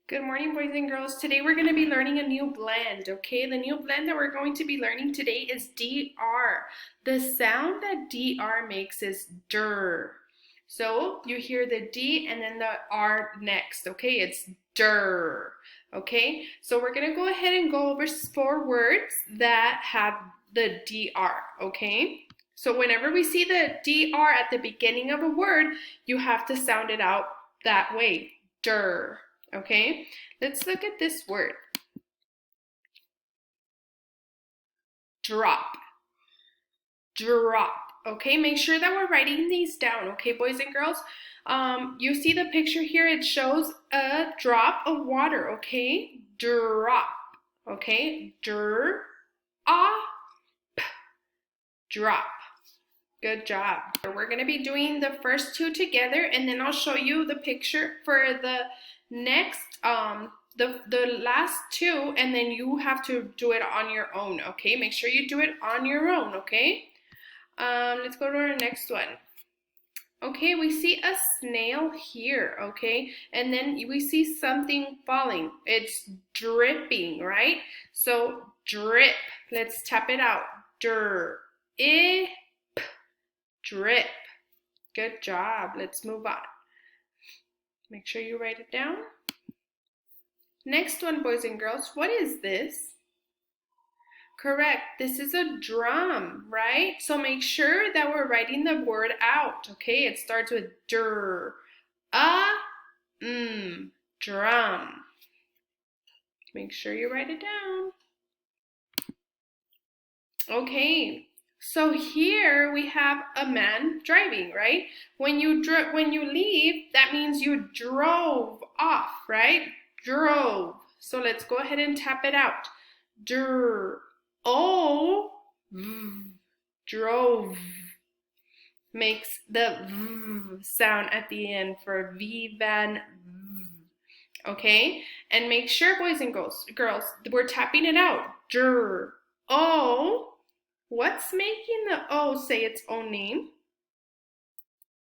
Good morning, boys and girls. Today we're going to be learning a new blend, okay? The new blend that we're going to be learning today is DR. The sound that DR makes is dir. So you hear the D and then the R next, okay? It's dir, okay? So we're going to go ahead and go over 4 words that have the DR, okay? So whenever we see the DR at the beginning of a word, you have to sound it out that way, dir. Okay, let's look at this word. Drop. Drop. Okay, make sure that we're writing these down, okay, boys and girls? You see the picture here, it shows a drop of water, okay? Drop. Okay, drop. Drop. Good job. We're going to be doing the first 2 together, and then I'll show you the picture for the next the last 2, and then you have to do it on your own, okay? Make sure you do it on your own, okay? Let's go to our next one. Okay, we see a snail here, okay? And then we see something falling. It's dripping, right? So drip. Let's tap it out. Drip. Drip. Good job. Let's move on. Make sure you write it down. Next one, boys and girls. What is this? Correct. This is a drum, right? So make sure that we're writing the word out, okay? It starts with dir. Drum. Make sure you write it down. Okay. So here we have a man driving, right? When you leave, that means you drove off, right? Drove. So let's go ahead and tap it out. Drove. Drove. Makes the v sound at the end for V van. Okay? And make sure, boys and girls, we're tapping it out. Dr. O. What's making the O say its own name?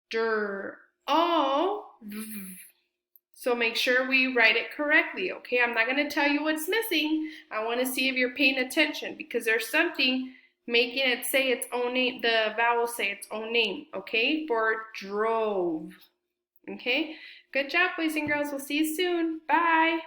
Dr. O. So make sure we write it correctly, okay? I'm not going to tell you what's missing. I want to see if you're paying attention because there's something making it say its own name, the vowel say its own name, okay? For drove, okay? Good job, boys and girls. We'll see you soon. Bye.